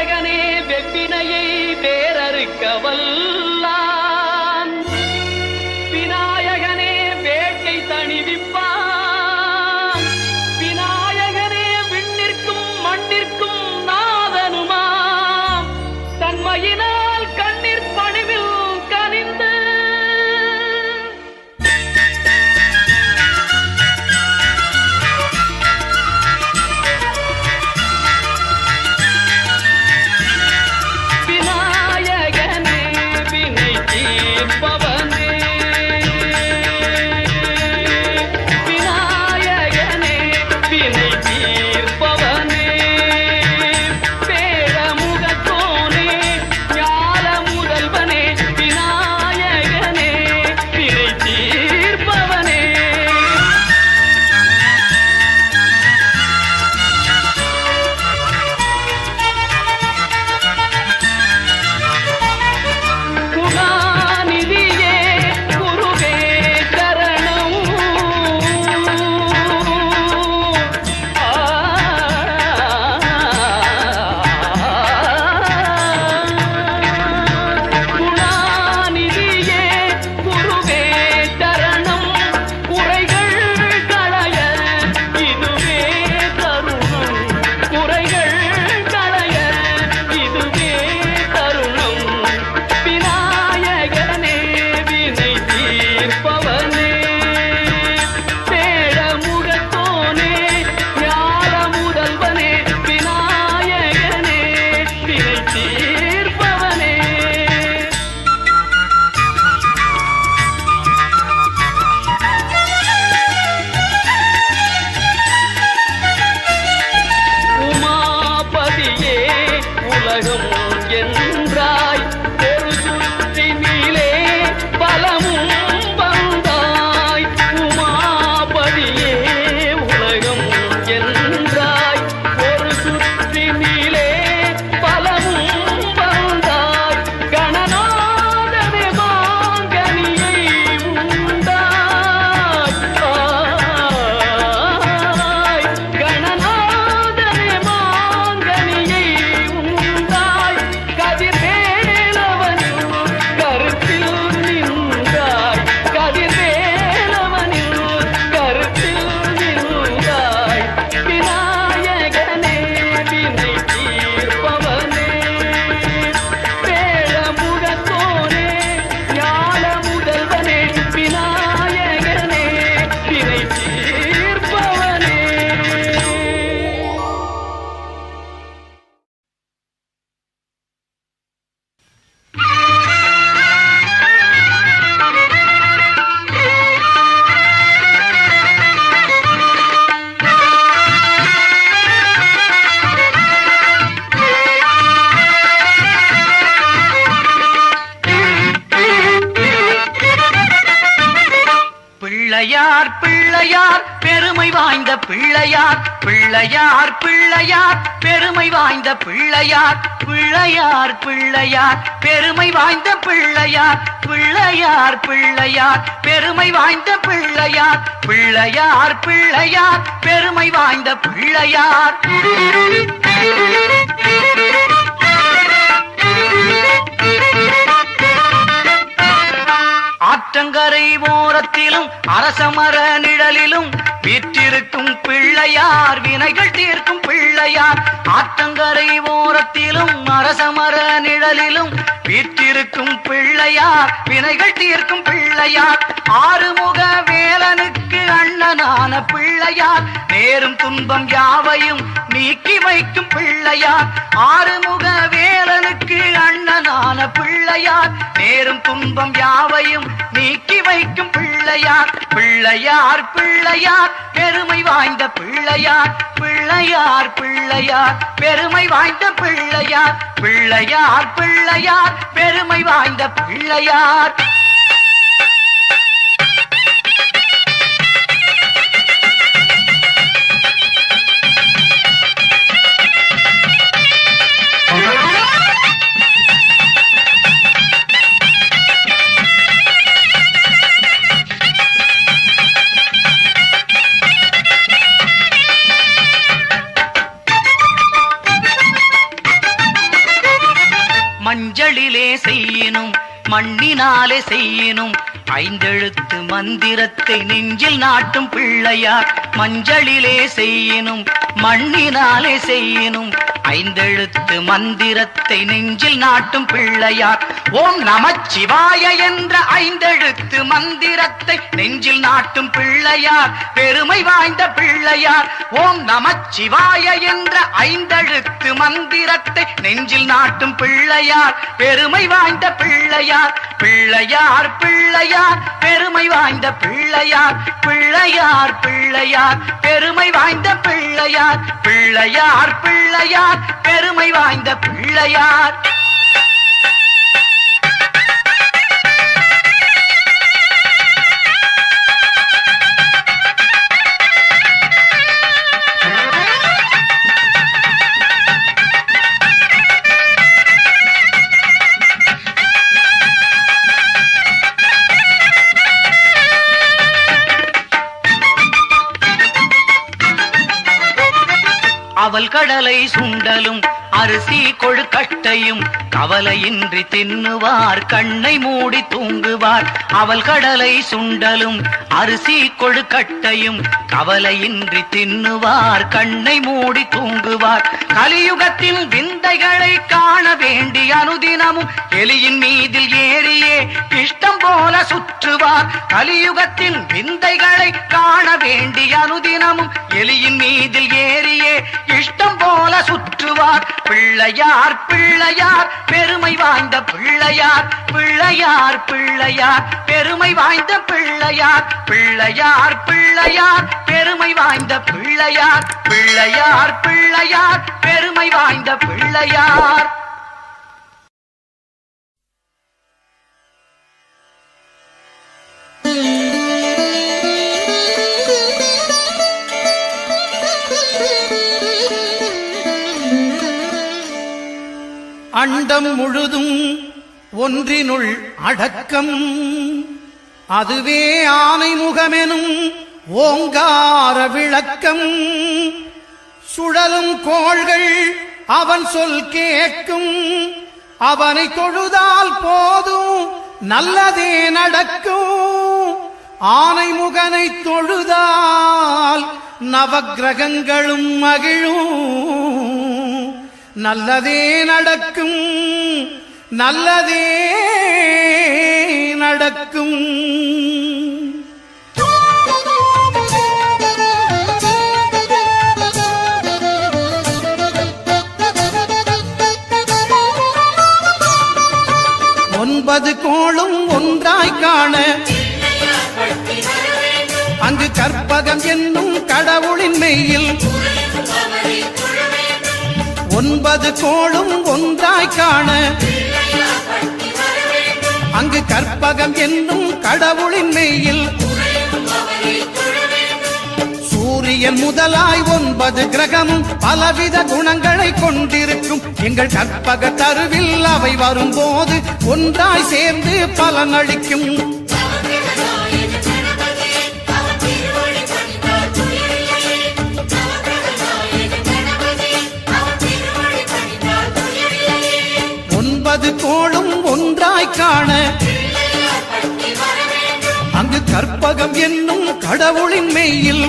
விநாயகனே வெப்பினையை வேறறுக்க வல்லான், விநாயகனே வேட்டை தணிவிப்பான், விநாயகனே விண்ணிற்கும் மண்ணிற்கும் நாதனுமாம், தன்மையினால் கண்ணீர் பணிவில் கனிந்து பிள்ளையார் பிள்ளையார் பெருமை வாய்ந்த பிள்ளையார், பிள்ளையார் பிள்ளையார் பெருமை வாய்ந்த பிள்ளையார், பிள்ளையார் பிள்ளையார் பெருமை வாய்ந்த பிள்ளையார், பிள்ளையார் பிள்ளையார் பெருமை வாய்ந்த பிள்ளையார், பிள்ளையார் பிள்ளையார் பெருமை வாய்ந்த பிள்ளையார். ஆற்றங்கரை ஓரத்திலும் அரசமர நிழலிலும் வீற்றிருக்கும் பிள்ளையார், வினைகள் தீர்க்கும் பிள்ளையார். ஆற்றங்கரை ஓரத்திலும் அரசமர நிழலிலும் வீற்றிருக்கும் பிள்ளையார், வினைகள் தீர்க்கும் பிள்ளையார். ஆறுமுக வேலனுக்கு அண்ணனான பிள்ளையார், நேரும் துன்பம் யாவையும் நீக்கி வைக்கும் பிள்ளையார். ஆறுமுக வேலனுக்கு அண்ணனான பிள்ளையார், நேரும் துன்பம் யாவையும் நீக்கி வைக்கும் பிள்ளையார். பிள்ளையார் பிள்ளையார் பெருமை வாய்ந்த பிள்ளையார், பிள்ளையார் பிள்ளையார் பெருமை வாய்ந்த பிள்ளையார், பிள்ளையார் பிள்ளையார் பெருமை வாய்ந்த பிள்ளையார். மஞ்சளிலே செய்யினும் மண்ணினாலே செய்யினும் ஐந்தெழுத்து மந்திரத்தை நெஞ்சில் நாட்டும் பிள்ளையார். மஞ்சளிலே செய்யினும் மண்ணினாலே செய்யினும் ஐந்தெழுத்து மந்திரத்தை நெஞ்சில் நாட்டும் பிள்ளையார். ஓம் நமச்சிவாய என்ற ஐந்தெழுத்து மந்திரத்தை நெஞ்சில் நாட்டும் பிள்ளையார், பெருமை வாய்ந்த பிள்ளையார். ஓம் நமச்சிவாய என்ற ஐந்தெழுத்து மந்திரத்தை நெஞ்சில் நாட்டும் பிள்ளையார், பெருமை வாய்ந்த பிள்ளையார். பிள்ளையார் பிள்ளையார் பெருமை வாய்ந்த பிள்ளையார், பிள்ளையார் பிள்ளையார் பெருமை வாய்ந்த பிள்ளையார், பிள்ளையார் பிள்ளையார் பெருமை வாய்ந்த பிள்ளையார். அவல் கடலை சுண்டலும் அரிசி கொழுக்கட்டையும் கவலையின்றி தின்னுவார், கண்ணை மூடி தூங்குவார். அவல் கடலை சுண்டலும் அரிசி கொழுக்கட்டையும் கவலையின்றி தின்னுவார், கண்ணை மூடி தூங்குவார். கலியுகத்தின் விந்தைகளை காண வேண்டி அனுதினமும் எலியின் மீதில் ஏறியே இஷ்டம் போல சுற்றுவார். கலியுகத்தின் விந்தைகளை காண வேண்டி அனுதினமும் எலியின் மீதில் ஏறியே இஷ்டம் போல சுற்றுவார். பிள்ளையார் பிள்ளையார் பெருமை வாய்ந்த பிள்ளையார், பிள்ளையார் பிள்ளையார் பெருமை வாய்ந்த பிள்ளையார், பிள்ளையார் பிள்ளையார் பெருமை வாய்ந்த பிள்ளையார், பிள்ளையார் பிள்ளையார் பெருமை வாய்ந்த பிள்ளையார். அண்டம் முழுதும் ஒன்றினுள் அடக்கம், அதுவே ஆனை முகமெனும் ஓங்கார விளக்கம். சுழலும் கோள்கள் அவன் சொல் கேட்கும், அவனை தொழுதால் போதும் நல்லதே நடக்கும். ஆனை முகனை தொழுதால் நவக்கிரகங்களும் மகிழும், நல்லதே நடக்கும், நல்லதே நடக்கும். ஒன்பது கோளும் ஒன்றாய் காண அங்கு கற்பகம் என்னும் கடவுளின் மெய்யில் ஒன்பது கோளும் ஒன்றாய் காண அங்கு கற்பகம் என்னும் கடவுளின் மெய்யில் சூரியன் முதலாய் 9 கிரகமும் பலவித குணங்களை கொண்டிருக்கும். எங்கள் கற்பக தருவில் அவை வரும்போது ஒன்றாய் சேர்ந்து பலனளிக்கும். ஒன்பது கோளும் ஒன்றாய் காண அங்கு கற்பகம் என்னும் கடவுளின் மெய்யில்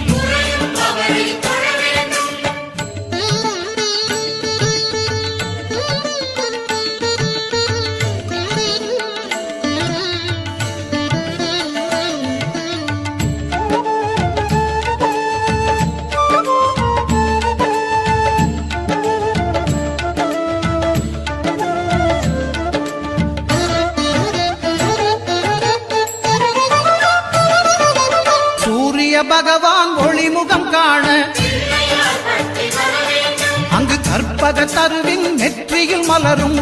பகவான் ஒளிமுகம் காண அங்கு கற்பக தருவின் நெற்றியில் மலரும்.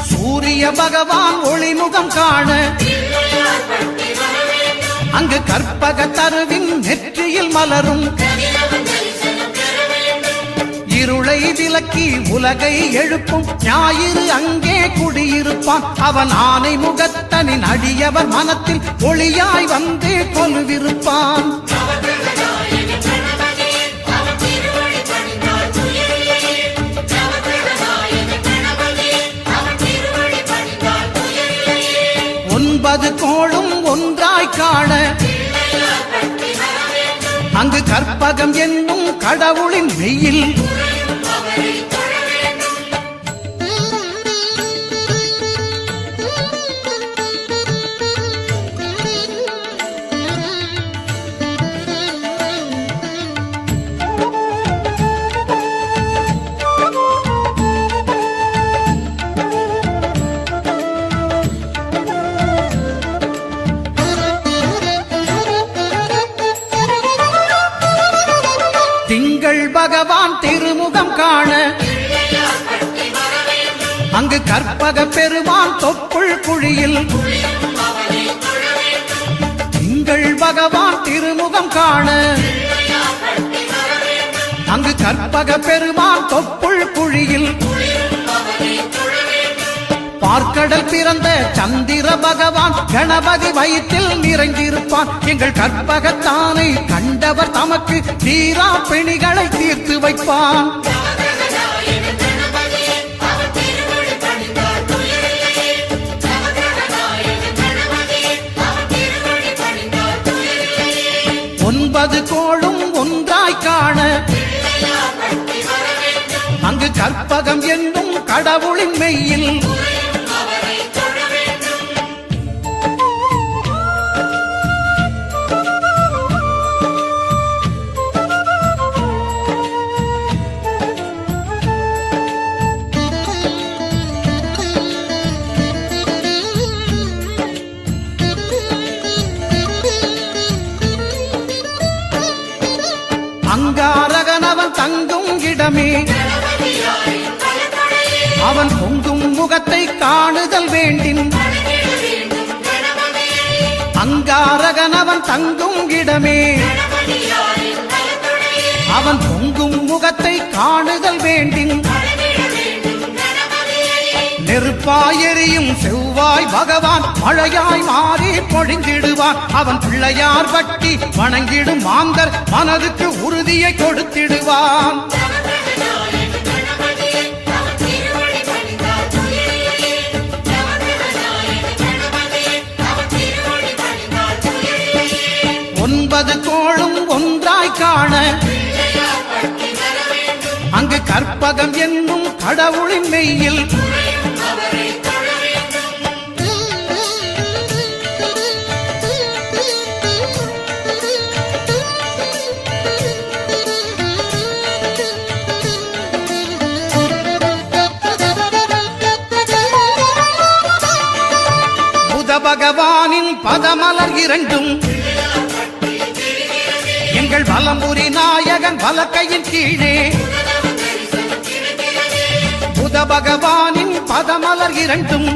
சூரிய பகவான் ஒளிமுகம் காண அங்கு கற்பக தருவின் நெற்றியில் மலரும். இருளை விலக்கி உலகை எழுப்பும் ஞாயிறு அங்கே குடியிருப்பான். அவன் ஆனை முகத்தனின் அடியவர் மனத்தில் ஒளியாய் வந்து கொலுவிருப்பான். ஒன்றாய் காண அங்கு கற்பகம் என்னும் கடவுளின் மெய்யில் திங்கள் பகவான் திருமுகம் காண அங்கு கற்பக பெருமான் தொப்புள் குழியில் திங்கள் பகவான் திருமுகம் காண அங்கு கற்பக பெருமான் தொப்புள் குழியில் பார்க்கடல் பிறந்த சந்திர பகவான் கணபதி வயிற்றில் நிறைந்திருப்பான் எங்கள் கற்பகத்தானை கண்டவர் தமக்கு தீரா பிணிகளை தீர்த்து வைப்பான் ஒன்பது கோளும் ஒன்றாய் காண அங்கு கற்பகம் என்னும் கடவுளின் மெய்யில் அங்காரகனவன் தங்கும் இடமே அவன் பொங்கும் முகத்தை காணுதல் வேண்டின் அங்காரகனவன் தங்கும் இடமே அவன் பொங்கும் முகத்தை காணுதல் வேண்டின் நெருப்பாய் எரியும் செவ்வாய் பகவான் மழையாய் மாறி பொழிந்திடுவான் அவன் பிள்ளையார் பட்டி வணங்கிடும் மாந்தர் மனதுக்கு உறுதியை கொடுத்திடுவான் ஒன்பது கோளும் ஒன்றாய் காண அங்கு கற்பகம் என்னும் கடவுளின் மெய்யில் பகவானின் பதமலர் இரண்டும் எங்கள் வலம்புரி நாயகன் வலக்கையின் கீழே புத பகவானின் பதமலர் இரண்டும்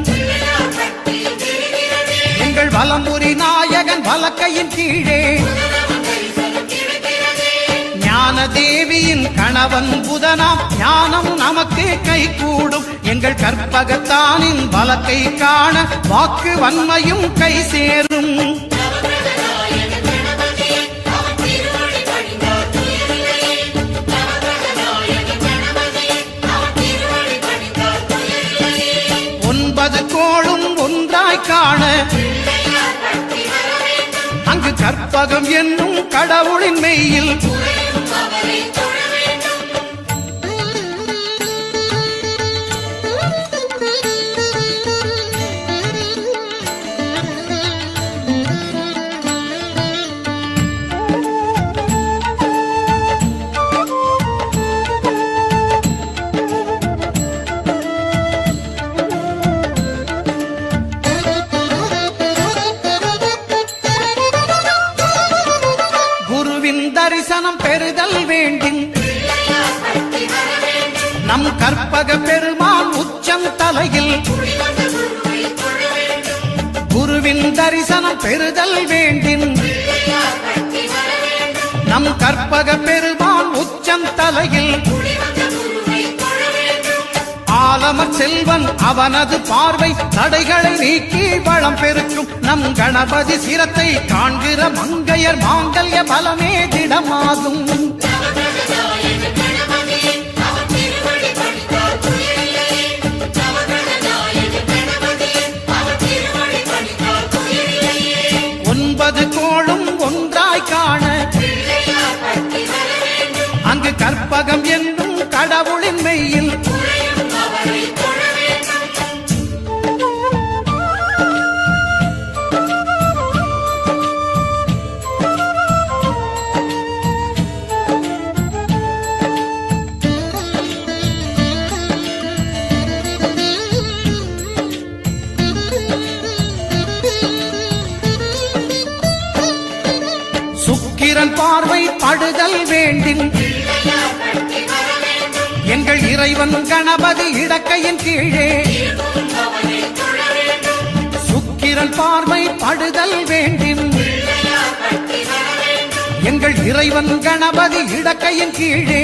எங்கள் வலம்புரி நாயகன் வலக்கையின் கீழே ஞான தேவியின் கணவன் புதனாம் ஞானம் நமக்கு கை கூடும் எங்கள் கற்பகத்தானின் வலக்கை காண வாக்கு வன்மையும் கை சேரும் ஒன்பது கோளும் ஒன்றாய் காண அங்கு கற்பகம் என்னும் கடவுளின் மெய்யில் தரிசனம் பெறுதல் வேண்டின் நம் கற்பக பெருமான் உச்சம் தலையில் குருவின் தரிசனம் பெறுதல் வேண்டின் நம் கற்பக பெருமான் உச்சம் தலையில் ஆலமர் செல்வன் அவனது பார்வை தடைகளை நீக்கி வளம் பெருக்கும் நம் கணபதி சிரத்தை காண்கிற மங்கையர் மாங்கல்ய பலமே திடமாகும் வேண்டின் எங்கள் இறைவன் கணபதி இடக்கையின் கீழே சுக்கிரன் பார்வை படுதல் வேண்டின் எங்கள் இறைவன் கணபதி இடக்கையின் கீழே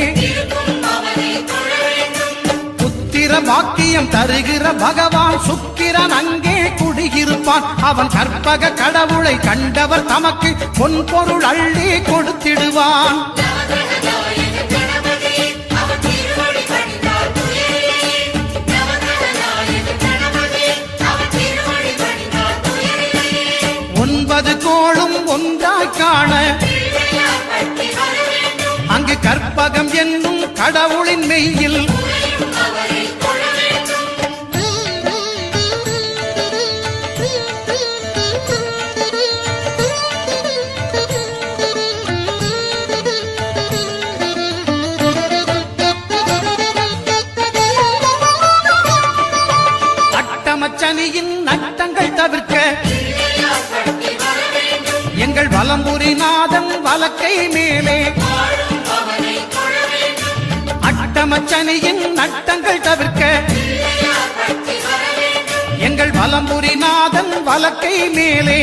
புத்திர வாக்கியம் தருகிற பகவான் சுக்கிரன் அங்கே குடியிருப்பான். அவன் கற்பக கடவுளை கண்டவர் தமக்கு பொன் பொருள் அள்ளி கொடுத்திடுவான். ஒன்பது கோளும் ஒன்றாய் காண அங்கு கற்பகம் என்னும் கடவுளின் மெய்யில் அட்டமச்சனியின் நட்டங்கள் தவிர்க்க எங்கள் வலம்புரிநாதன் வலக்கை மேலே அட்டமச்சனியின் நட்டங்கள் தவிர்க்க எங்கள் வலம்புரிநாதன் வலக்கை மேலே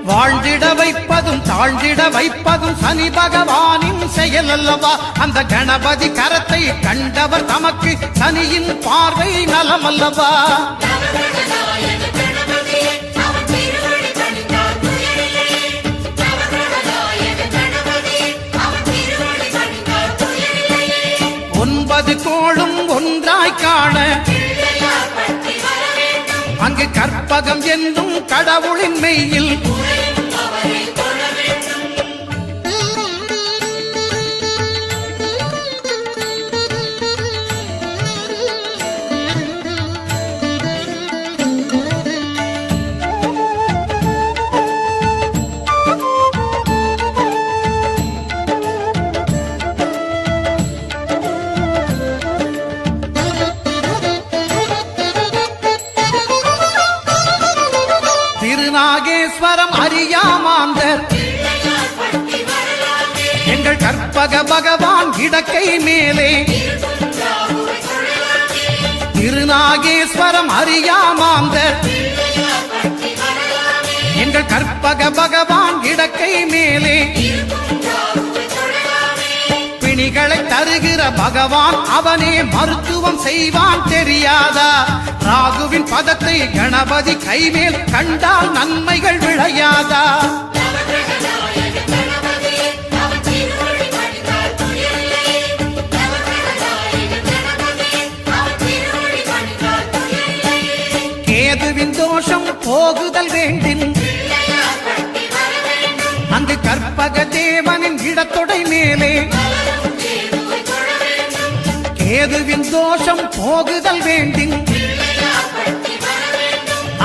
வாழ்ந்திட வைப்பதும் தாழ்ந்திட வைப்பதும் சனி பகவானின் செயல் அல்லவா. அந்த கணபதி கரத்தை கண்டவர் தமக்கு சனியின் பார்வை நலம் அல்லவா. ஒன்பது கோளும் ஒன்றாய் காண அங்கு கற்பகம் என்னும் கடவுளின் மெய்யில் திருநாகேஸ்வரம் அறியாமாந்தர் எங்கள் கற்பக பகவான் இடக்கை மேலே திருநாகேஸ்வரம் அறியாமாந்தர் எங்கள் கற்பக பகவான் இடக்கை மேலே பிணிகளை தருகிற பகவான் அவனே மருத்துவம் செய்வான் தெரியாதா. ராகுவின் பதத்தை கணபதி கைமேல் கண்டால் நன்மைகள் விளையாதா. கேதுவின் தோஷம் போகுதல் வேண்டின் அங்கு கற்பக தேவனின் இடத்தொடை மேலே கேதுவின் தோஷம் போகுதல் வேண்டின்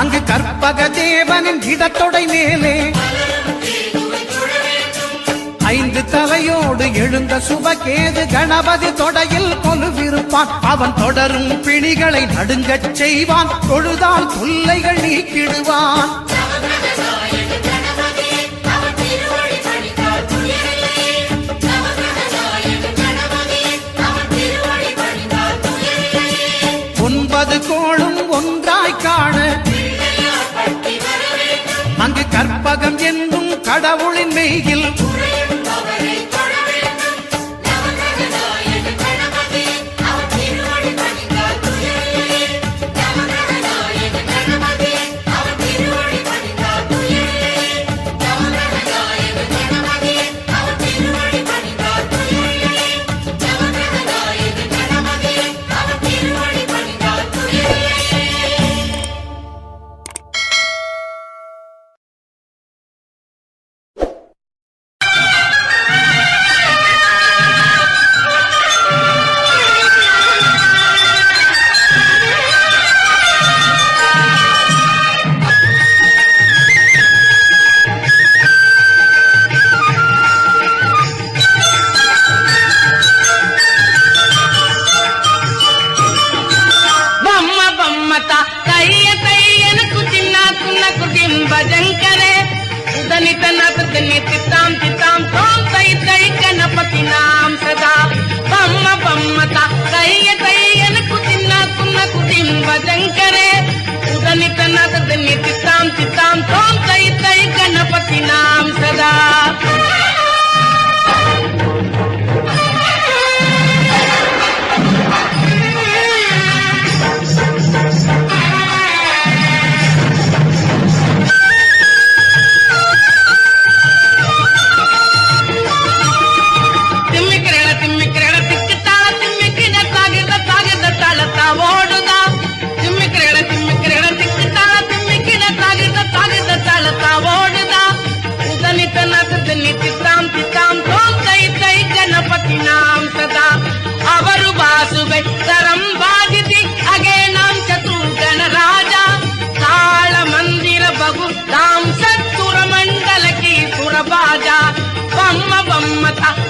அங்கு கற்பக தேவனின் இடத்தொடை மேலே ஐந்து தலையோடு எழுந்த சுபகேது கணபதி தொடையில் கொலுவிருப்பான். அவன் தொடரும் பிணிகளை நடுங்கச் செய்வான். தொழுதால் தொல்லைகள் நீக்கிடுவான். ஒன்பது கோளும் ஒன்றாய் காண அங்கு கற்பகம் என்னும் கடவுளின் மெய்யில்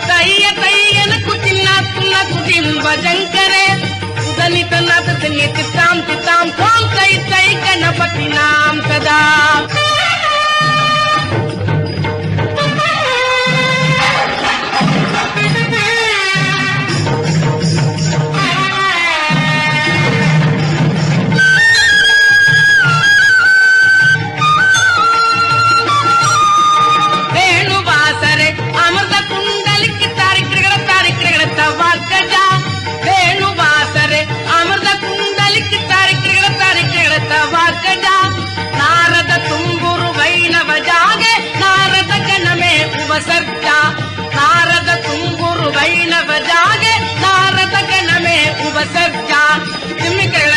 తయ్య తయ్యనకు చిన్న కుటుంబ జంకరే ఉదనిత నాథ తిత్తాం తిత్తాం తోం తై తై గణపతి నాం సదా నారద తుంగురు వైణవ జాగే నారద గణమే ఉపసర్జా తుమ్మికేళ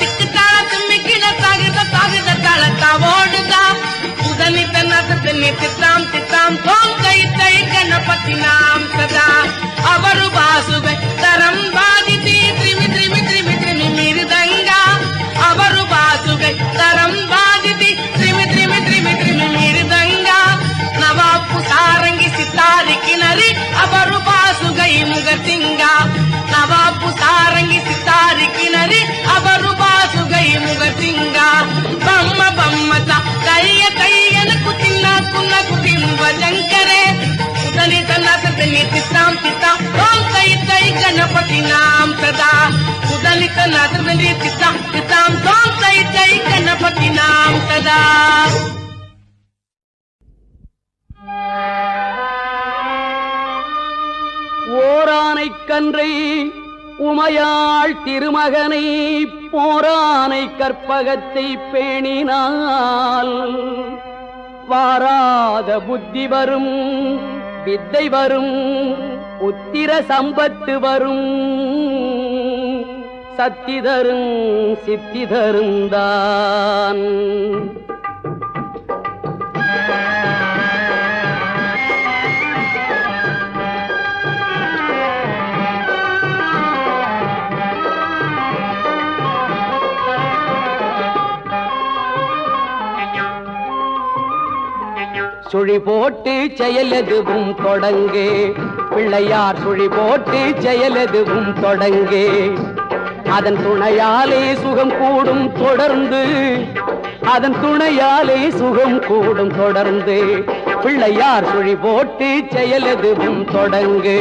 తిక్కుతాళ తుమ్మికిడ తాగిద తాళ ఓడుగా ఉదనిత నదని తిత్తాం తిత్తాం తోం తై తై గణపతి నాం సదా ಅವರು ಬಾಸುವೆ ತರಂ ಬಾದಿತಿ ತ್ರಿಮಿ ತ್ರಿಮಿ ತ್ರಿಮಿ ತ್ರಿಮಿ ಮಿರುದಂಗ ಅವರು ಬಾಸುವೆ ತರಂ ಬಾದಿತಿ ತ್ರಿಮಿ ತ್ರಿಮಿ ತ್ರಿಮಿ ತ್ರಿಮಿ ಮಿರುದಂಗ ನವಾಪು ಸಾರಂಗಿ ಸಿತಾರಿ ಕಿನರಿ ಅವರು ಬಾಸುಗೈ ಮುಗಸಿಂಗ ನವಾಪು ಸಾರಂಗಿ ಸಿತಾರಿ ಕಿನರಿ ಅವರು ಬಾಸುಗೈ ಮುಗಸಿಂಗ ಬಮ್ಮ ಬಮ್ಮತ ಕೈಯ ಕೈಯನಕು ತಿನ್ನಕು ತಿಂಬ ಜಂಕರೆ ಉದನಿತ ನತನಿ ತಿತ್ತಾಂ ತಿತ್ತಾಂ ಓಂ ತೈ ತೈ ಗಣಪತಿ ನಾಂ ಸದಾ ಉದನಿತ ನತನಿ ತಿತ್ತಾಂ ತಿತ್ತಾಂ ಓಂ ತೈ ತೈ ಗಣಪತಿ ನಾಂ ಸದಾ ஓரானை கன்றை உமையாள் திருமகனை போரானை கற்பகத்தை பேணினால் வாராத புத்தி வரும் வித்தை வரும் புத்திர சம்பத்து வரும் சத்தி தரும் சித்தி தருந்தான் சுழி போட்டு செயலெதுவும் தொடங்கே பிள்ளையார் சுழி போட்டு செயலெதுவும் தொடங்கே அதன் துணையாலே சுகம் கூடும் தொடர்ந்து அதன் துணையாலே சுகம் கூடும் தொடர்ந்து பிள்ளையார் சுழி போட்டு செயலெதுவும் தொடங்கு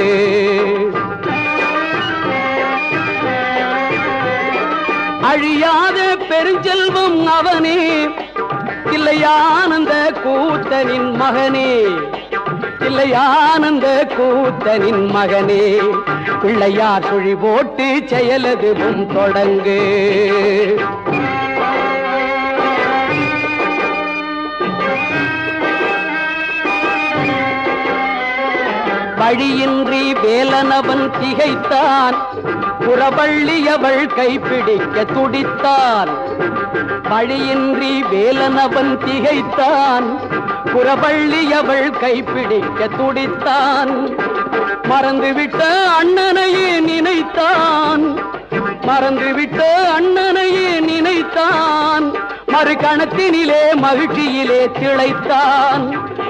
அழியாத பெருஞ்செல்வம் அவனே தில்லையானந்த கூத்தனின் மகனே தில்லையானந்த கூத்தனின் மகனே பிள்ளையார் சுழி போட்டு செயலதுவும் தொடங்கு வழியின்றி வேலனவன் திகைத்தான் புறவள்ளியவள் கைப்பிடிக்க துடித்தான் வழியின்றி வேலனவன் திகைத்தான் புறவள்ளியவள் கைப்பிடிக்க துடித்தான் மறந்துவிட்ட அண்ணனையே நினைத்தான் மறந்துவிட்ட அண்ணனையே நினைத்தான் மறுகணத்தினிலே மகிழ்ச்சியிலே திளைத்தான்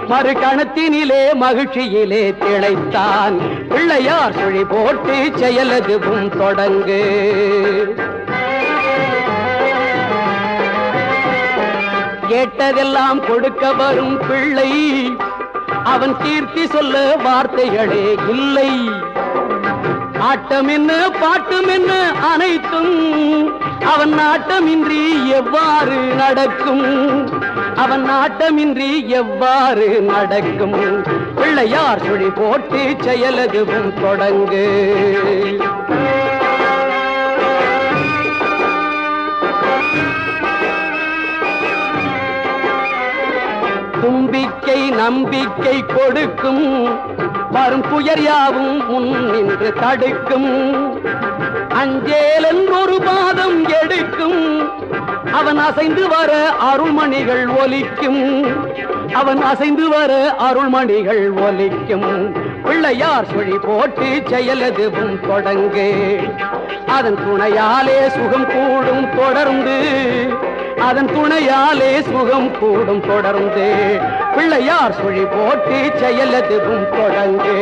மறுகணத்தினிலே மகிழ்ச்சியிலே திளைத்தான் பிள்ளையார் சுழி போட்டு செயலதுவும் தொடங்கு கேட்டதெல்லாம் கொடுக்க வரும் பிள்ளை அவன் கீர்த்தி சொல்ல வார்த்தைகளே இல்லை ஆட்டம் என்ன பாட்டம் என்ன அனைத்தும் அவன் நாட்டமின்றி எவ்வாறு நடக்கும் அவன் நாட்டமின்றி எவ்வாறு நடக்கும் பிள்ளையார் சுழி போட்டு செயலதுவும் தொடங்கு தும்பிக்கை நம்பிக்கை கொடுக்கும் வரும் புயர் யாவும் முன் நின்று தடுக்கும் அஞ்சேலன் ஒரு பாதம் எடுக்கும் அவன் அசைந்து வர அருள்மணிகள் ஒலிக்கும் அவன் அசைந்து வர அருள்மணிகள் ஒலிக்கும் பிள்ளையார் சுழி போட்டு செயலதுவும் தொடங்கு அதன் துணையாலே சுகம் கூடும் தொடர்ந்து அதன் துணையாலே சுகம் கூடும் தொடர்ந்து பிள்ளையார் சுழி போட்டு செயலதுவும் தொடங்கு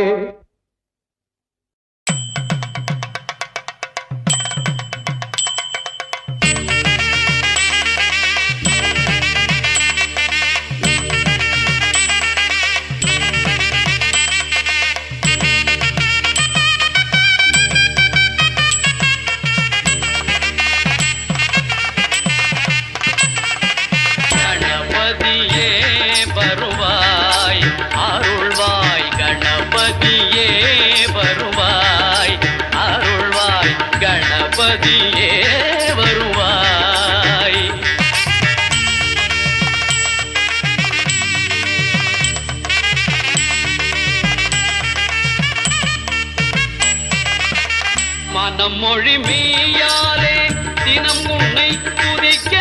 மனம் மொழி மெய்யாலே தினம் உன்னை துதிக்க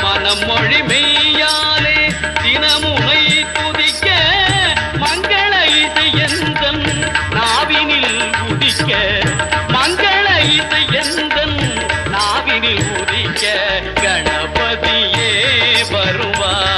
மனம் மொழி மெய்யாலே தினம் உன்னை துதிக்க மங்கள இசை எந்தன் நாவினில் உதிக்க மங்கள இசை எந்தன் நாவினில் உதிக்க கணபதியே வருவாய்.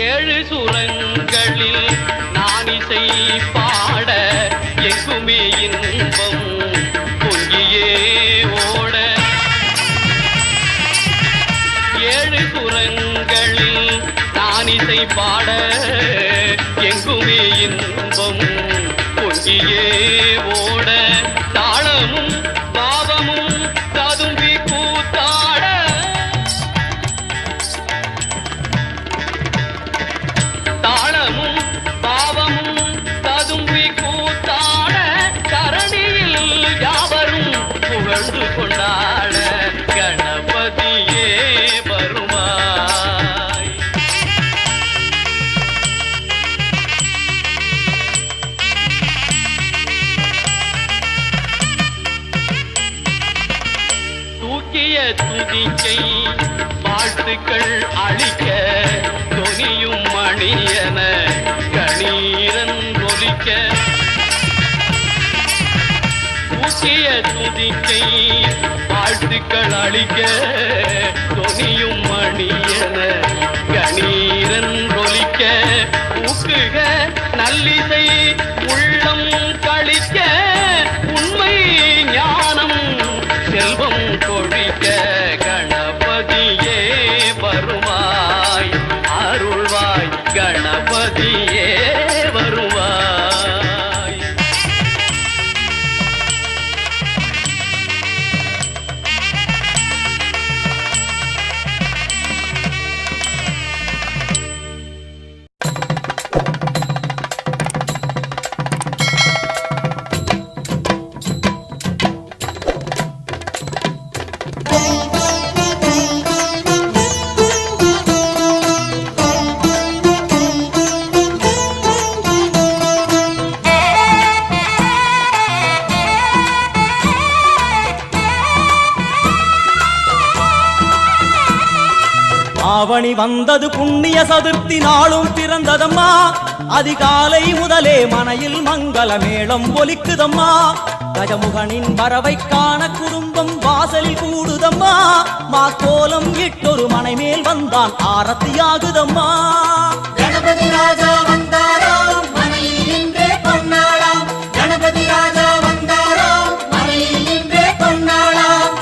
ஏழு சுரங்களில் நான் இசை பாட எங்குமே இன்பம் பொங்கியே ஓட ஏழு சுரங்களில் நான் இசை பாட எங்குமே இன்பம் பொங்கியே ஓட தாளமும் பாவமும் ததும்பி கூத்தாட தாளமும் பாவமும் ததும்பி கூத்தாட தரணியில் யாவரும் புகழ்ந்து கொண்டாட கணபதியே வருவாய். தூக்கிய துதிக்கை வாழ்த்துக்கள் அளிக்க தொனியும் மணியன கணீரன் ஒலிக்க தூக்கிய துதிக்கை வாழ்த்துக்கள் அளிக்க தொனியும் மணியன கணீரன் ஒலிக்க ஊக்குக நல்லிசை உள்ளம் கழிக்க உண்மை ஞானம் செல்வம் கொழிக்க கணபதியே வருவாய் அருள்வாய் கணபதியே வருவாய். ஆவணி வந்தது புண்ணிய சதுர்த்தி நாளும் பிறந்ததம்மா அதிகாலை முதலே மனையில் மங்கள மேளம் ஒலிக்குதம்மா கஜமுகனின் வரவை காண குடும்பம் வாசலில் கூடுதம்மா மாக்கோலம் இட்டொரு மனை மேல் வந்தான் ஆரத்தியாகுதம்மா. கணபதி ராஜா வந்தாராம் மனையில் நின்றே பொன்னாளாம் கணபதி ராஜா வந்தாராம் மனையில் நின்றே பொன்னாளாம்.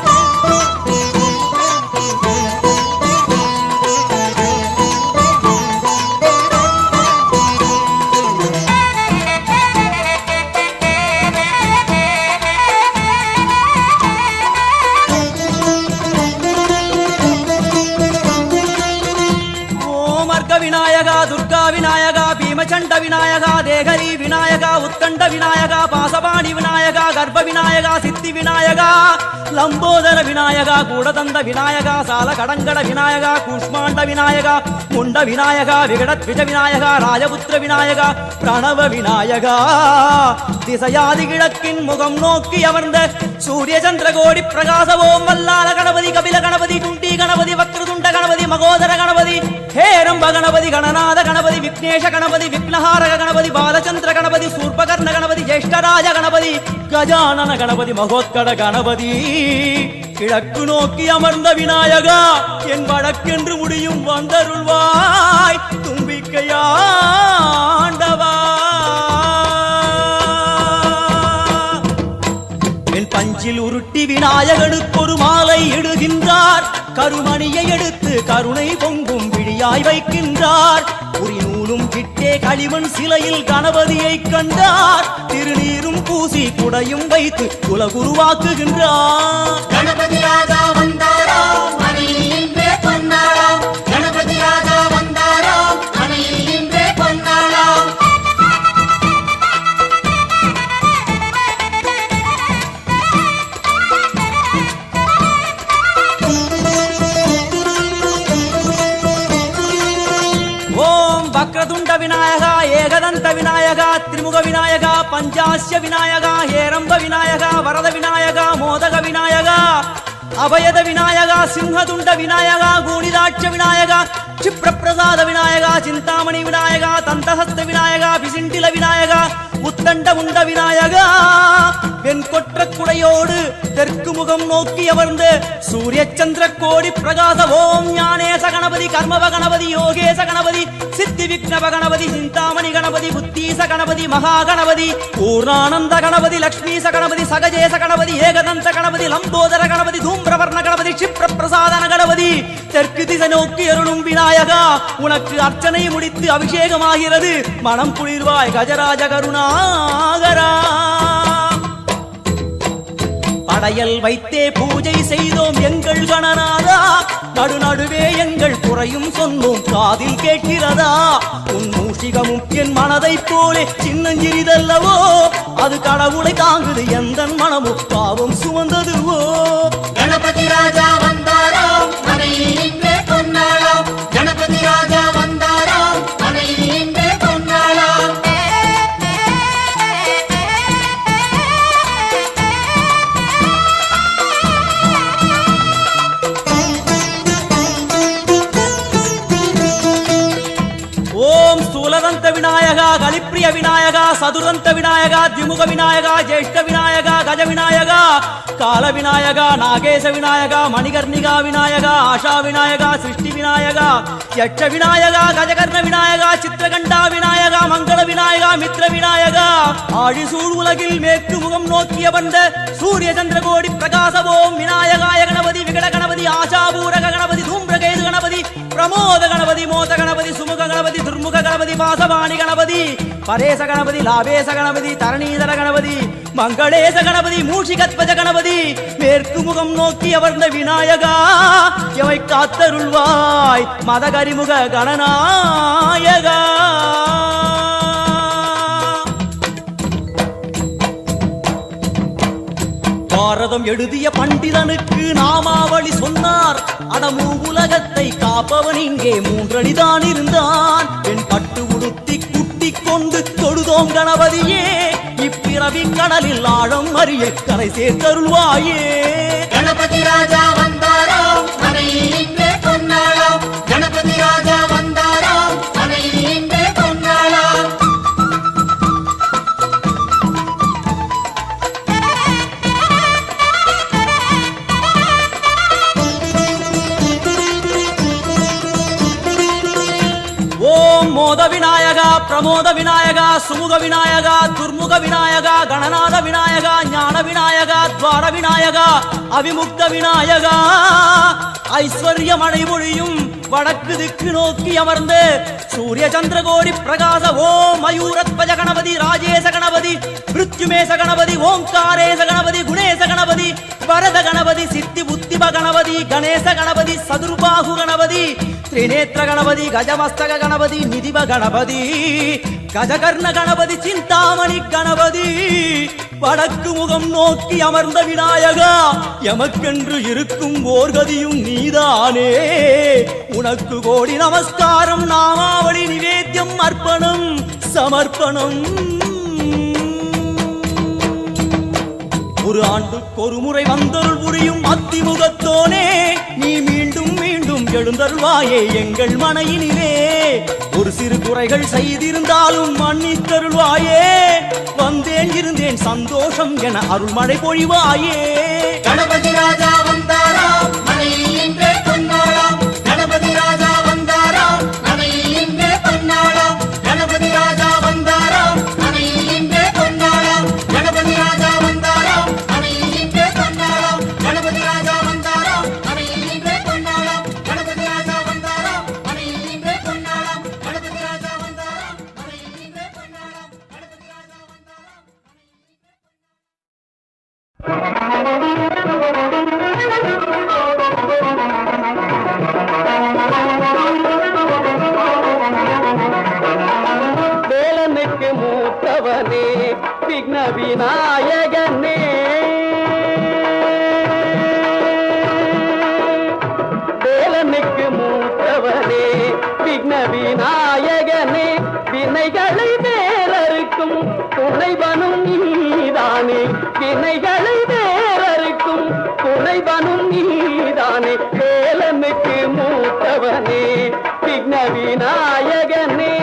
விநாயகா துர்கா விநாயகா பீமச்சண்ட விநாயகா தேகரி விநாயகா உத்கண்ட விநாயகா பாசபாணி விநாயகா கர்ப்ப விநாயகா சித்தி விநாயகா லம்போதர விநாயகா கூடதந்த விநாயகா சால கடங்கட விநாயகா கூஷ்மாண்ட விநாயகா முண்ட விநாயகா விகடத்விஜ விநாயகா ராஜபுத்திர விநாயகா பிரணவ விநாயகா திசையாதி கிழக்கின் முகம் நோக்கி அமர்ந்த சூரிய சந்திர கோடி பிரகாச ஓம் வல்லால கணபதி கபில கணபதி குண்டி கணபதி வக்ரதுண்ட கணபதி மகோதர கணபதி ஹேரம்ப கணபதி கணநாத கணபதி விக்னேஷ கணபதி விக்னஹாரக கணபதி பாலச்சந்திர கணபதி சூர்பகர்ண கணபதி ஜேஷ்டராஜ கணபதி கஜானன கணபதி மகோத்கட கணபதி கிழக்கு நோக்கி அமர்ந்த விநாயகா என் வழக்கென்று முடியும் வந்தருள்வாய் தும்பிக்கையாண்டவா. என் பஞ்சில் உருட்டி விநாயகனுக்கு ஒரு மாலை இடுகின்றார் கருமணியை எடுத்து கருணை பொங்கும் விழியாய் வைக்கின்றார் புரிநூலும் கிட்டே களிமண் சிலையில் கணபதியை கண்டார் திருநீரும் பூசி குடையும் வைத்து குலகுருவாக்குகின்றார். கணபதி ராஜா வந்தாராம் மனையில் நின்றே பொன்னாளாம் திரிமுக விநாயகா பஞ்சாஸ்ய விநாயகா ஹேரம்ப விநாயகா வரத விநாயகா மோதக விநாயகா அபயத விநாயகா சிம்ஹதுண்ட விநாயகா கூணிதாட்ச விநாயகா க்ஷிப்ரப்பிரசாத விநாயகா சிந்தாமணி விநாயகா தந்தஹஸ்த விநாயகா பிசிண்டில விநாயகா உத்தண்ட உண்ட விநாயகா வெண்கொற்ற குடையோடு தெற்கு முகம் நோக்கி அமர்ந்து சூரிய சந்திர கோடி பிரகாச ஓம் ஞானேச கணபதி கர்மவ கணபதி யோகேச கணபதி சித்தி விக்னவ கணபதி சிந்தாமணி கணபதி புத்தீச கணபதி மகா கணபதி பூர்ணானந்த கணபதி லக்ஷ்மீச கணபதி சகஜேச கணபதி ஏகதந்த கணபதி லம்போதர கணபதி தூம்பிரவர்ண கணபதி க்ஷிப்ர பிரசாதன கணபதி தெற்கு திசை நோக்கி அருளும் விநாயகா உனக்கு அர்ச்சனை முடித்து அபிஷேகமாகிறது மனம் குளிர்வாய் கஜராஜ கருணாகரா படையல் வைத்தே பூஜை செய்தோம் எங்கள் கணநாதா நடுநடுவே எங்கள் குறையும் சொன்னோம் காதில் கேட்கிறதா உன் மூஷிகமும் என் மனதை போலே சின்னஞ்சிறிதல்லவோ அது கடவுளை தாங்குது எந்த மனமும் பாவம் சுமந்ததுவோ கணபதி ராஜா வந்தாரோ மனையில் இன்றே பொன்னாளாம் கணபதி ராஜா வந்தாரோ மனையில் இன்றே பொன்னாளாம் ஓம் ஸ்தூலதந்த விநாயகா கலிப்பிரிய விநாயகா சதுரந்த விநாயகா திமுக விநாயகா ஜேஷ்ட விநாயகா கஜ விநாயகா கால விநாயகா நாகேச விநாயகா மணிகர்ணிகா விநாயகா ஆஷா விநாயகா சிருஷ்டி விநாயகா யட்ச விநாயகா கஜகர்ண விநாயகா சித்திரகண்டா விநாயகா மங்கள விநாயகா மித்ர விநாயகா ஆழிசூழ் உலகில் மேற்கு முகம் நோக்கிய வந்த சூரிய சந்திரகோடி பிரகாச ஓம் விநாயகாய கணபதி விகட கணபதி ஆஷாபூரக கணபதி தூம்பிரகேது கணபதி பிரமோத கணபதி மோத கணபதி சுமுக கணபதி துர்முக கணபதி பாசவாணி கணபதி பரேச கணபதி லாபேச கணபதி தரணீதர கணபதி மங்களேச கணபதி மூஷிகத்வஜ கணபதி மேற்கு முகம் நோக்கி அமர்ந்த விநாயகா எவை காத்தருள்வாய் மதகரிமுக கணநாயகா பாரதம் எழுதிய பண்டிதனுக்கு நாமாவளி சொன்னார் அடமூ உலகத்தை காப்பவன் இங்கே மூன்றடிதான் இருந்தான் பெண் பட்டு உடுத்தி குட்டி கொண்டு தொழுதோம் கணபதியே இப்பிறவி கடலில் ஆழம் அறிய கரை சேர்த்தருள்வாயே கணபதி ராஜா வந்தாரோ மனையில் இன்றே பொன்னாளாம் கணபதி ராஜா வந்தாரோ மனையில் இன்றே பொன்னாளாம் ஓம் மோத விநாயகா பிரமோத விநாயகா சுமுக விநாயகா துர்முக விநாயகா கணநாத விநாயகா ஞான விநாயகா துவார விநாயகா அவிமுக்த விநாயகா ஐஸ்வர்ய மழை பொழியும் வடக்கு திக்கு நோக்கி அமர்ந்து சூரிய சந்திரகோடி பிரகாச ஓம் மயூரத்வஜ கணபதி ராஜேச கணபதி மிருத்யுமேச கணபதி ஓங்காரேச கணபதி குணேச கணபதி வரத கணபதி சித்தி புத்திப கணபதி கணேச கணபதி சதுர்பாகு கணபதி திரிநேத்திர கணபதி கஜமஸ்தக கணபதி நிதிப கணபதி கஜகர்ண கணபதி சிந்தாமணி கணபதி வடக்கு முகம் நோக்கி அமர்ந்த விநாயகா எமக்கென்று இருக்கும் ஓர்கதியும் நீதானே உனக்கு கோடி நமஸ்காரம் நாமாவளி நிவேத்தியம் அர்ப்பணம் சமர்ப்பணம் ஒரு ஆண்டுக்கு ஒரு முறை வந்தருள் புரியும் அத்திமுகத்தோனே நீ மீண்டும் மீண்டும் எழுந்தருள்வாயே எங்கள் மனையினிலே ஒரு சிறு குறைகள் செய்திருந்தாலும் மன்னித்தருள்வாயே வந்தேன் இருந்தேன் சந்தோஷம் என அருள்மழை பொழிவாயே கணபதி ராஜா வந்தாரோ மனையில் இன்றே பொன்னாளாம் கணபதி ராஜா வந்தாரோ மனையில் இன்றே பொன்னாளாம் கணபதி ராஜா வந்தாரோ மனையில் இன்றே பொன்னாளாம் கணபதி ராஜா வந்தாரோ மனையில் இன்றே பொன்னாளாம் கணபதி ராஜா வந்தாரோ மனையில் இன்றே பொன்னாளாம் கணபதி ராஜா வந்தாரோ மனையில் இன்றே பொன்னாளாம் கணபதி ராஜா வந்தாரோ மனையில் இன்றே பொன்னாளாம் கணபதி ராஜா வந்தாரோ வினைகளை வேறறுக்கும் துணைவனும் நீதானே வேலனுக்கு மூத்தவனே விக்ன விநாயகனே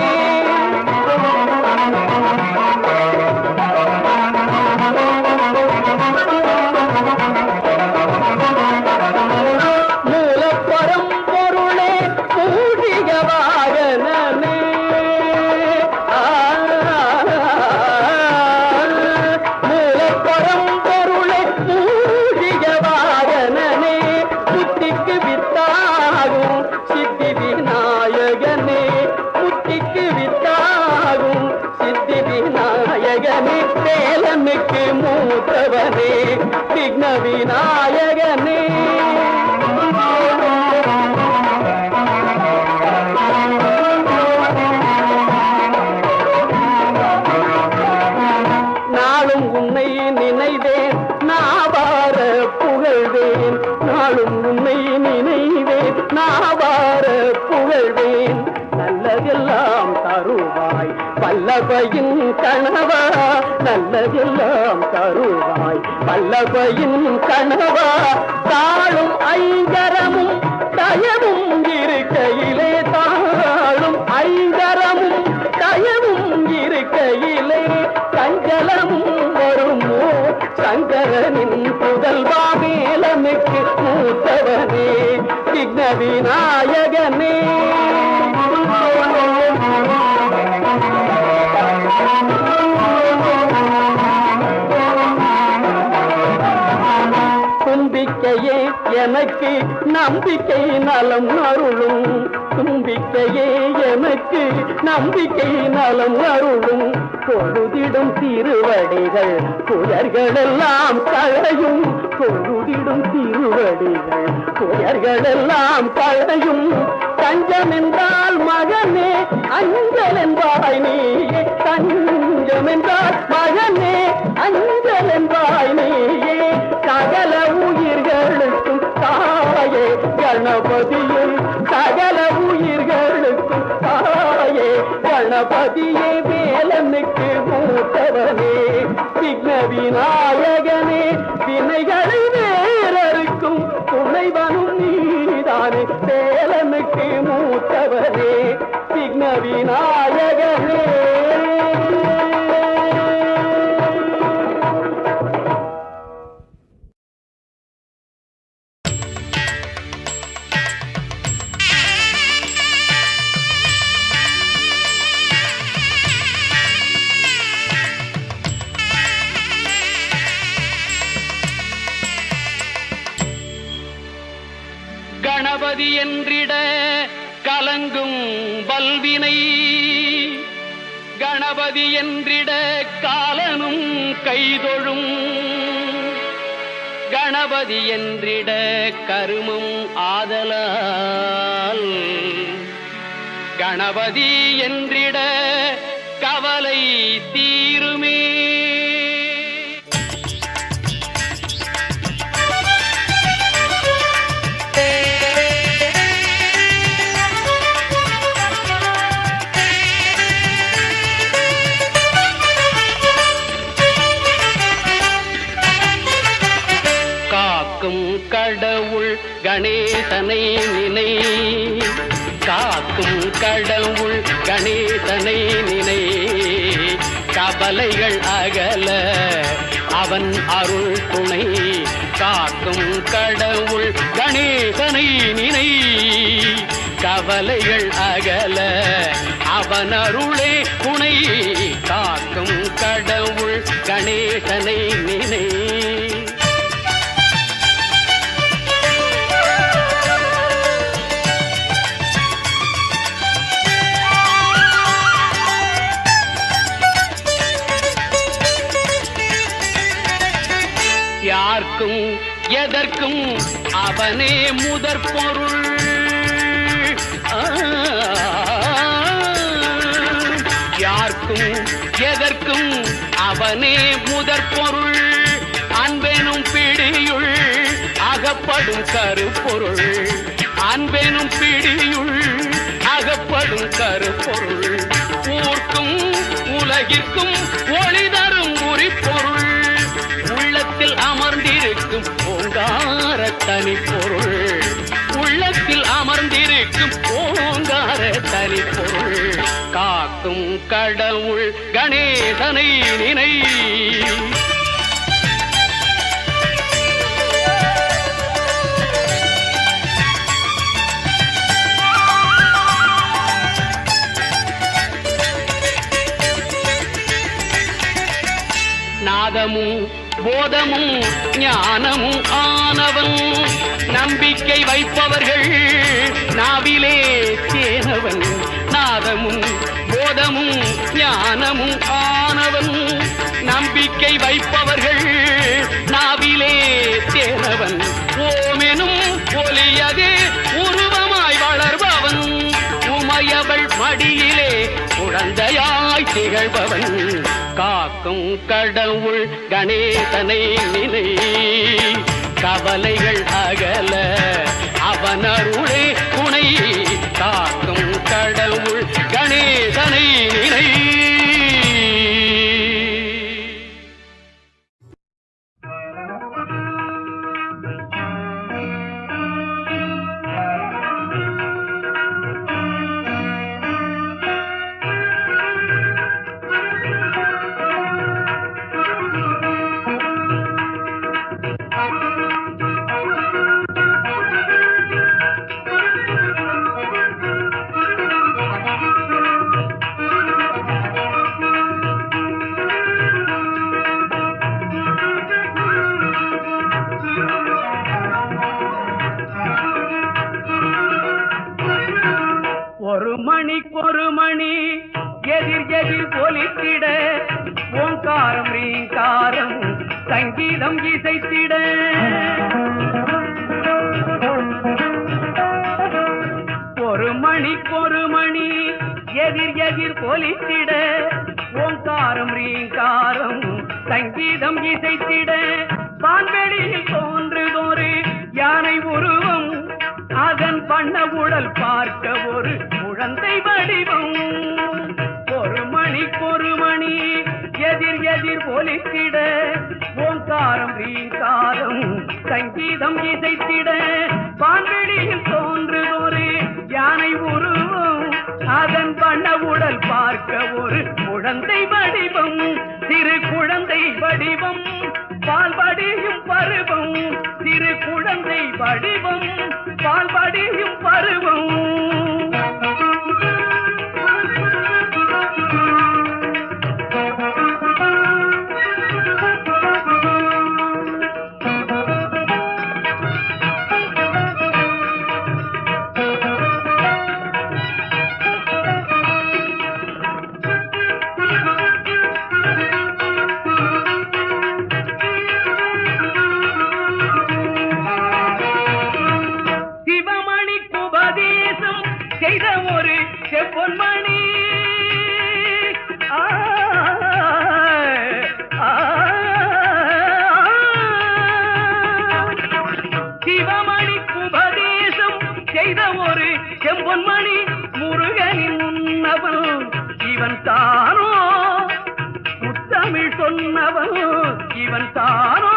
வேலனுக்கு மூத்தவனே விக்ன விநாயகனே நாளும் உன்னை நினைவேன் நாவார புகழ்வேன் நாளும் உன்னை நினைவேன் நாவார புகழ்வேன் நல்லதெல்லாம் தருவாய் வல்லபையின் கணவா நல்லதெல்லாம் தருவாய் வல்லபையின் கணவா தாழும் ஐங்கரமும் தயவும் இருக்கையிலே தாழும் ஐங்கரமும் தயவும் இருக்கையிலே சஞ்சலமும் வருமோ சங்கரனின் புதல்வா வேலனுக்கு மூத்தவனே விக்ன விநாயகனே தும்பிக்கையே எனக்கு நம்பிக்கை நலம் அருளும் தும்பிக்கையே எனக்கு நம்பிக்கை நலம் அருளும் தொழுதிடும் திருவடிகள் துயர்களெல்லாம் களையும் தொழுதிடும் திருவடிகள் துயர்களெல்லாம் களையும் தஞ்சம் என்றால் மகனே அஞ்சல் என்பாய் நீயே தஞ்சம் என்றால் மகனே அஞ்சல் என்பாய் நீயே சகல உயிர்களுக்கும் தாயே கணபதியே சகல உயிர்களுக்கும் தாயே கணபதியே வேலனுக்கு மூத்தவனே விக்ன விநாயகனே வினைகளை வேறறுக்கும் துணைவனும் நீதானே வேலனுக்கு மூத்தவனே விக்ன விநாயகனே கணபதி என்றிட கலங்கும் வல்வினை கணபதி என்றிட காலனும் கைதொழும் கணபதி என்றிட கருமம் ஆதலால் கணபதி என்றிட கவலை தீருமே கடவுள் கணேசனை நினை காக்கும் கடவுள் கணேசனை நினை கவலைகள் அகல அவன் அருள் துணை காக்கும் கடவுள் கணேசனை நினை கவலைகள் அகல அவன் அருளே துணை காக்கும் கடவுள் கணேசனை நினை யார்க்கும் எதற்கும் அவனே முதற் பொருள் யார்க்கும் எதற்கும் அவனே முதற் பொருள் அன்பெனும் பிடியுள் அகப்படும் கருப்பொருள் அன்பெனும் பிடியுள் அகப்படும் கருப்பொருள் ஊர்க்கும் உலகிற்கும் ஒளி தரும் உரிப்பொருள் உள்ள உள்ளத்தில் அமர்ந்திருக்கும் ஓங்கார தனி பொருள், உள்ளத்தில் அமர்ந்திருக்கும் ஓங்கார தனி பொருள், காக்கும் கடவுள் கணேசனை நினை. நாதமும் போதமும் ஞானமும் ஆனவன், நம்பிக்கை வைப்பவர்கள் நாவிலே தேனவன். நாதமும் போதமும் ஞானமும் ஆனவன், நம்பிக்கை வைப்பவர்கள் நாவிலே தேனவன். ஓமெனும் ஒலியதே உருவமாய் வளர்பவன், உமையவள் மடியிலே குழந்தையாய் திகழ்பவன், காக்கும் கடவுள் கணேசனை நினை. கவலைகள் அகல அவன் அருளே துணை, காக்கும் கடவுள் கணேசனை நினை. ஒரு மணி எதிர் எதிர் பொலித்திட, ஓங்காரம் ரீங்காரம் சங்கீதம் இசைத்திட. ஒரு மணி எதிர் எதிர் பொலித்திட, ஓங்காரம் ரீங்காரம் சங்கீதம் இசைத்திட. வான்வெளியில் தோன்றுதொரு யானை உருவம், அதன் பண்ண உடல் பார்க்க ஒரு குழந்தை வடிவம். ஒரு மணி எதிர் எதிர் ஒலித்திட, ஓங்காரம் ரீங்காரம் சங்கீதம் இசைத்திட. வான்வெளியில் தோன்றுதொரு யானை உருவம், அதன் பண்ண உடல் பார்க்க ஒரு குழந்தை வடிவம். சிறு குழந்தை வடிவம், பால்படியும் பருவம். சிறு குழந்தை வடிவம், பால்படியும் பருவம். பொன்மணி சிவமணிக்கு உபதேசம் செய்த ஒரு செம்பொன்மணி, முருகனின் முன்னவன் இவன் தானோ, முத்தமிழ் சொன்னவன் இவன் தானோ.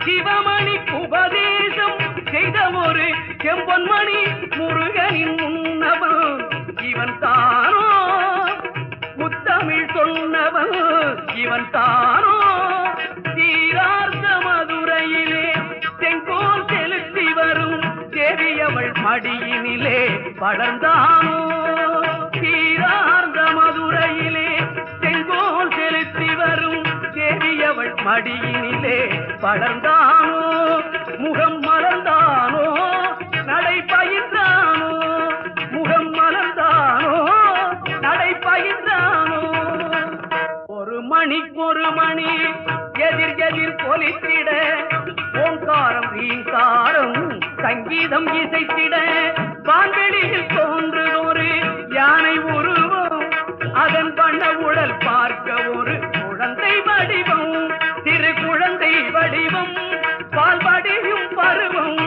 சிவமணிக்கு உபதேசம் செய்த ஒரு செம்பொன்மணி, முருகனின் முன்னவன் இவன் தானோ, முத்தமிழ் சொன்னவன் இவன் தானோ. தீரார்த்த மதுரையிலே செங்கோல் செலுத்தி வரும் தேவியவள் மடியினிலே வளர்ந்தானோ. தீரார்த்த மதுரையிலே செங்கோல் செலுத்தி வரும் தேவியவள் மடியினிலே வளர்ந்தானோ. முகம் மலர்ந்தானோ, நடை பயின்றானோ. முகம் மலர்ந்தானோ, நடை பயின்றானோ. ஒரு மணி எதிர் எதிர் பொலித்திட, ஓங்காரம் ரீங்காரம் சங்கீதம் இசைத்திட. வான்வெளியில் தோன்றுதொரு யானை உருவம், அதன் பண்ண உடல் பார்க்க ஒரு குழந்தை வடிவம். சிறு குழந்தை வடிவம், பால்படியும் பருவம்.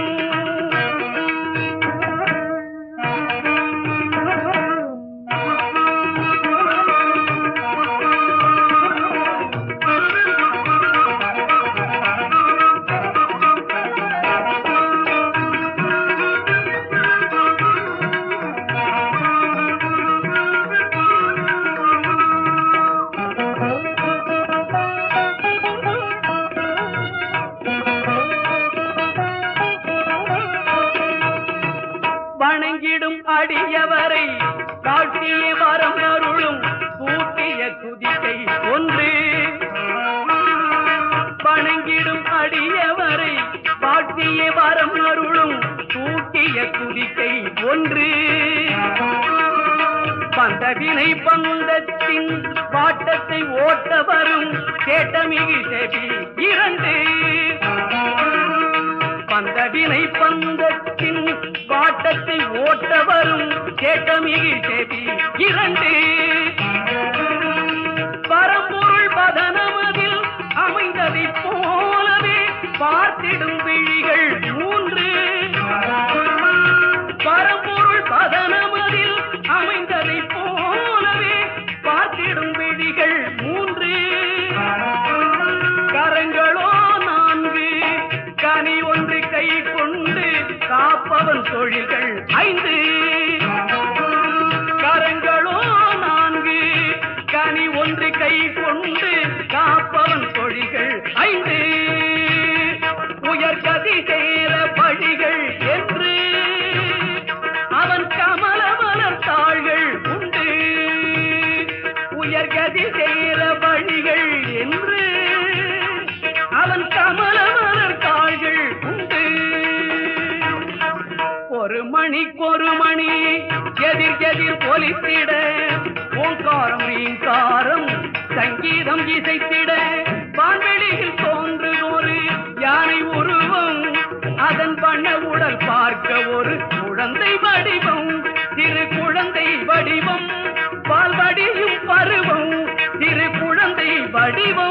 அடியவரை காட்டிய வரம் அருளும் பூட்டிய துதிக்கை ஒன்று வணங்கிடும் அடியவரை காட்டிய வரம் அருளும் பூட்டிய துதிக்கை ஒன்று பந்தவினை பந்தத்தின் பாட்டத்தை ஓட்ட வரும் கேட்டமிகு செவி இரண்டு பந்தவினை பந்தத்தின் பாட்டத்தை ஓட்ட வரும் கேட்டமிகு செவி இரண்டு பரம்பொருள் பதனமதில் அமைந்ததை போலவே பார்த்திடும் விழிகள் மூன்று பரம்பொருள் பதனமதில் அமைந்ததை போலவே பார்த்திடும் விழிகள் மூன்று கரங்களோ நான்கு கனி ஒன்று கை கொண்டு காப்பவன் தொழில்கள் ஐந்து கரங்களோ நான்கு கனி ஒன்று கை கொண்டு காப்பவன் தொழில்கள் ஐந்து உயர்கதி சேர வழிகள் என்று அவன் கமல மலர்த்தாள்கள் உண்டு உயர்கதி சேர வழிகள் என்று அவன் கமல மலர்த்தாள்கள் உண்டு ஒரு மணிக்கொரு மணி எதிர் எதிர் ஒலித்திட ஓங்காரம் ரீங்காரம் சங்கீதம் இசைத்திட வான்வெளியில் தோன்றுதொரு யானை உருவம் அதன் வண்ண உடல் பார்க்க ஒரு குழந்தை வடிவம் திரு குழந்தை வடிவம் பால் வடியும் பருவம் திரு குழந்தை வடிவம்